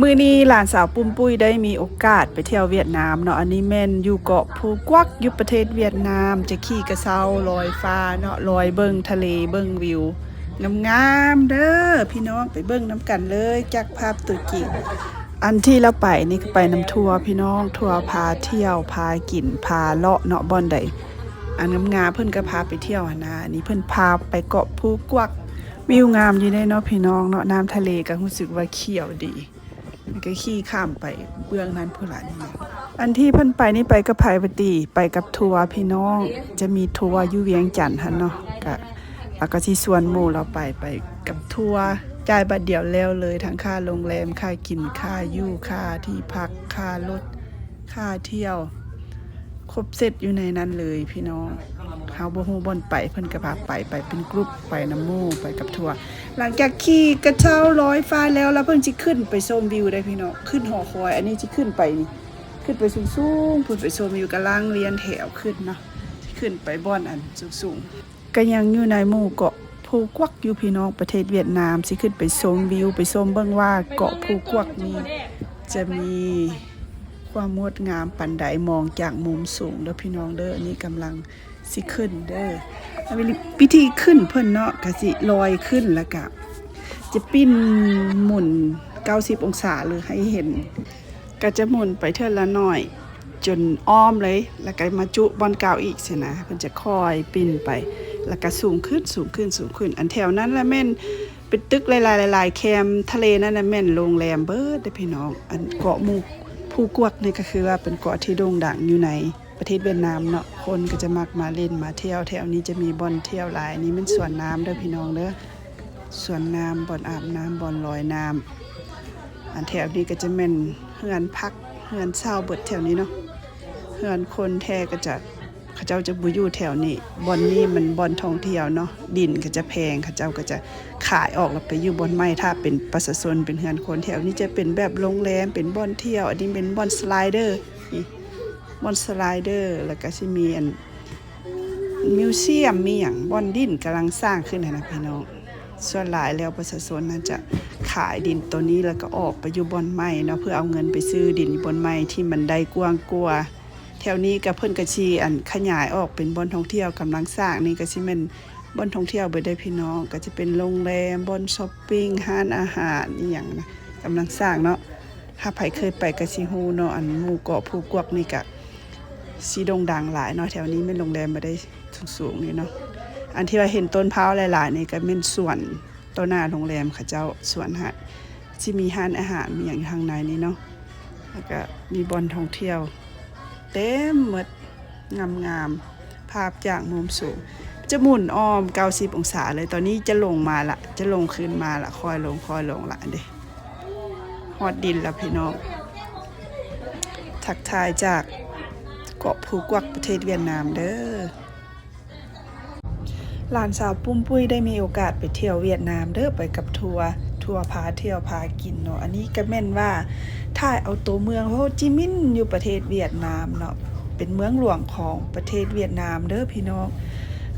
มื้อนี้หลานสาวปุ้มปุ้ยได้มีโอกาสไปเที่ยวเวียดนามเนาะอันนี้แม่นอยู่เกาะภูกวักอยู่ประเทศเวียดนามจะขี่กระเช้าลอยฟ้าเนาะลอยเบิ่งทะเลเบิ่งวิวงามๆเด้อพี่น้องไปเบิ่งน้ำกันเลยจากภาพตัวจริงอันที่เราไปนี่ก็ไปน้ำทัวร์พี่น้องทัวร์พาเที่ยวพากินพาเลาะเนาะบ่อนใดอันงามๆเพิ่นก็พาไปเที่ยวหั่นนะอันนี้เพิ่นพาไปเกาะภูกวักวิวงามอยู่ได้เนาะพี่น้องเนาะน้ำทะเลก็รู้สึกว่าเขียวดีก็ขี่ข้ามไปเบื้องนั้นผู้หลานนี่อันที่เพิ่นไปนี่ไปกับไผปติไปกับทัวร์พี่น้องจะมีทัวร์อยู่เวียงจันทน์หั่นเนาะก็แล้วก็สิชวนหมู่เราไปกับทัวร์จ่ายบัตรเดียวแล้วเลยทั้งค่าโรงแรมค่ากินค่าอยู่ค่าที่พักค่ารถค่าเที่ยวครบเสร็จอยู่ในนั้นเลยพี่น้องเฮาบ่ฮู้บ่อนไปเพิ่นก็พาไปเป็นกรุ๊ปไปนำหมู่ไปกับทัวร์หลังจากขี่กระเช้าลอยฟ้าแล้วเพิ่นสิขึ้นไปชมวิวได้พี่น้องขึ้นหอคอยอันนี้สิขึ้นไปนี่ขึ้นไปสูงๆเพิ่นไปชมวิวกำลังเรียนแถวขึ้นเนาะสิขึ้นไปบ่อนอันสูงๆก็ยังอยู่ในหมู่เกาะภูกวักอยู่พี่น้องประเทศเวียดนามสิขึ้นไปชมวิวไปชมเบิ่งว่าเกาะภูกวักนี้จะมีความงดงามปานใดมองจากมุมสูงเด้อพี่น้องเด้ออันนี้กำลังสิขึ้นเด้อวิธีขึ้นเพิ่นเนาะก็สิลอยขึ้นแล้วก็จะปิ้นหมุน90องศาเลยให้เห็นก็จะหมุนไปเท่าละน้อยจนอ้อมเลยแล้วก็มาจุบอนเก่าอีกสินะเพิ่นจะคอยปิ้นไปแล้วก็สูงขึ้นอันแถวนั้นละแม่นเป็นตึกหลายๆแคมทะเลนั่นน่ะแม่นโรงแรมเบิดเด้อพี่น้องอันเกาะหมู่ภูกวักนี่ก็คือว่าเป็นเกาะที่โด่งดังอยู่ในประเทศเวียดนามเนาะคนก็จะมักมาเล่นมาเที่ยวแถวนี้จะมีบ่อนเที่ยวหลายนี่มันสวนน้ำเด้อพี่น้องเด้อสวนน้ำบ่อนอาบน้ำบ่อนลอยน้ำอันแถวนี้ก็จะแม่นเฮือนพักเฮือนเช่าเบิดแถวนี้เนาะเฮือนคนแท้ก็จะเขาเจ้าจะบ่อยู่แถวนี้บ่อนนี้มันบ่อนท่องเที่ยวเนาะดินก็จะแพงเขาเจ้าก็จะขายออกแล้วไปอยู่บ่อนใหม่ถ้าเป็นประชาชนเป็นเฮือนคนแถวนี้จะเป็นแบบโรงแรมเป็นบ่อนเที่ยวอันนี้เป็นบ่อนสไลเดอร์นี่บ่อนสไลเดอร์แล้วก็สิมีอันมิวเซียมมีหยังบ่อนดินกำลังสร้างขึ้นนะพี่น้องส่วนหลายแล้วประชาชนน่าจะขายดินตัวนี้แล้วก็ออกไปอยู่บ่อนใหม่เนาะเพื่อเอาเงินไปซื้อดินบ่อนใหม่ที่มันได้กว้างกว่าแถวนี้ก็เพิ่นก็สิอันขยายออกเป็นบ่อนท่องเที่ยวกำลังสร้างนี่ก็สิแม่นบ่อนท่องเที่ยวเบิดได้พี่น้องก็จะเป็นโรงแรมบ่อนช้อปปิ้งร้านอาหารอีหยังนะกำลังสร้างเนาะถ้าไผเคยไปก็สิฮู้เนาะอันหมู่เกาะภูกวักนี่ก็สิโด่งดังหลายเนาะแถวนี้แม่นโรงแรมบ่ได้สูงๆนี่เนาะอันที่ว่าเห็นต้นพร้าวหลายๆนี่ก็แม่นสวนต้นหน้าโรงแรมเขาเจ้าสวนหัดที่มีร้านอาหารมีหยังอยู่ข้างในนี่เนาะแล้วก็มีบ่อนท่องเที่ยวเต็มหมดงามๆภาพจากมุมสูงจะหมุนอ้อม90องศาเลยตอนนี้จะลงมาละจะลงขึ้นมาละค่อยลงละเด้ฮอดดินแล้วพี่น้องทักทายจากเกาะภูกวักประเทศเวียดนามเด้อหลานสาวปุ้มปุ้ยได้มีโอกาสไปเที่ยวเวียดนามเด้อไปกับทัวร์พาเที่ยวพากินเนาะอันนี้ก็แม่นว่าถ่ายเอาตัวเมืองโฮจิมินห์อยู่ประเทศเวียดนามเนาะเป็นเมืองหลวงของประเทศเวียดนามเด้อพี่น้อง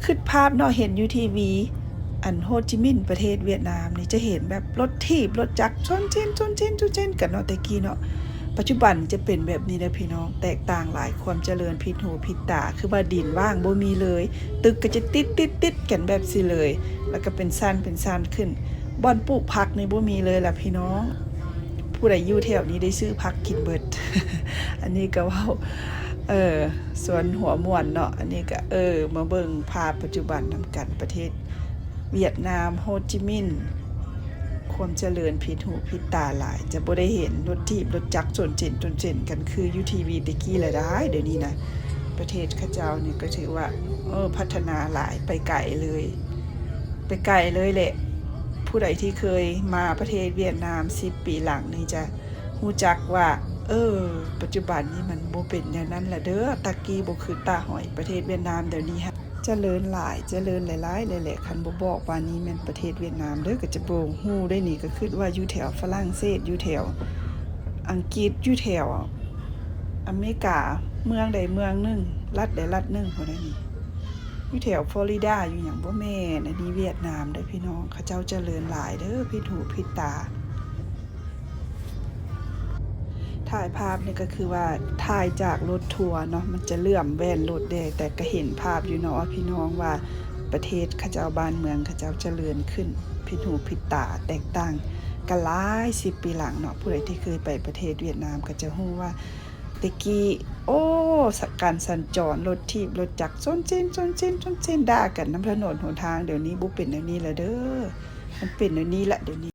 คิดภาพเนาะเห็นอยู่ทีวีอันโฮจิมินห์ประเทศเวียดนามนี่จะเห็นแบบรถถีบรถจักรชนเช่นกันเนาะแต่กี้เนาะปัจจุบันจะเป็นแบบนี้นะพี่น้องแตกต่างหลายความเจริญผิดหูผิดตาคือว่าดินว่างบ่มีเลยตึกก็จะติดกันแบบสิเลยแล้วก็เป็นสั้นขึ้นบ่อนปลูกผักในบ่มีเลยล่ะพี่น้องผู้ใดอยู่แถวนี้ได้ซื้อผักกินเบิด อันนี้ก็ว่าสวนหัวม่วนเนาะอันนี้ก็มาเบิ่งภาพปัจจุบันนำกันประเทศเวียดนามโฮจิมินห์ความเจริญผิดหูผิดตาหลายจะบ่ได้เห็นรถถีบรถจักรจนเจนกันคืออยู่ทีวีตะกี้ละได้เดี๋ยวนี้นะประเทศข้าเจ้านี่ก็ถือว่าพัฒนาหลายไปไกลเลยแหละผู้ใดที่เคยมาประเทศเวียดนาม10 ปีหลังนี่จะรู้จักว่าปัจจุบันนี้มันบ่เป็นอย่างนั้นละเด้อตะกี้บ่คือตาหอยประเทศเวียดนามเดี๋ยวนี้ฮะเจริญหลายเลยแหละคันบ่บอกว่านี้แม่นประเทศเวียดนามเด้อก็จะบ่ฮู้ได้นี่ก็คิดว่าอยู่แถวฝรั่งเศสอยู่แถวอังกฤษอยู่แถวอเมริกาเมืองใดเมืองนึงรัฐใดรัฐนึงพุ่นนี่อยู่แถวฟลอริดาอยู่หยังบ่แม่นอันนี้เวียดนามเด้อพี่น้องเขาเจ้าเจริญหลายเด้อผิดหูผิดตา ถ่ายภาพนี่ก็คือว่าถ่ายจากรถทัวร์เนาะมันจะเลื่อมแว่นรถแดงแต่ก็เห็นภาพอยู่เนาะพี่น้องว่าประเทศเขาเจ้าบ้านเมืองเขาเจ้าเจริญขึ้นผิดหูผิดตาแตกต่างกันหลาย10 ปีหลังเนาะผู้ใดที่เคยไปประเทศเวียดนามก็จะรู้ว่าตะกี้โอ้การสัญจรรถถีบรถจักรชนด่ากันน้ำถนนหนทางเดี๋ยวนี้บ่เป็นแบบนี้แล้วเด้อมันเป็นแบบนี้แหละเดี๋ยวนี้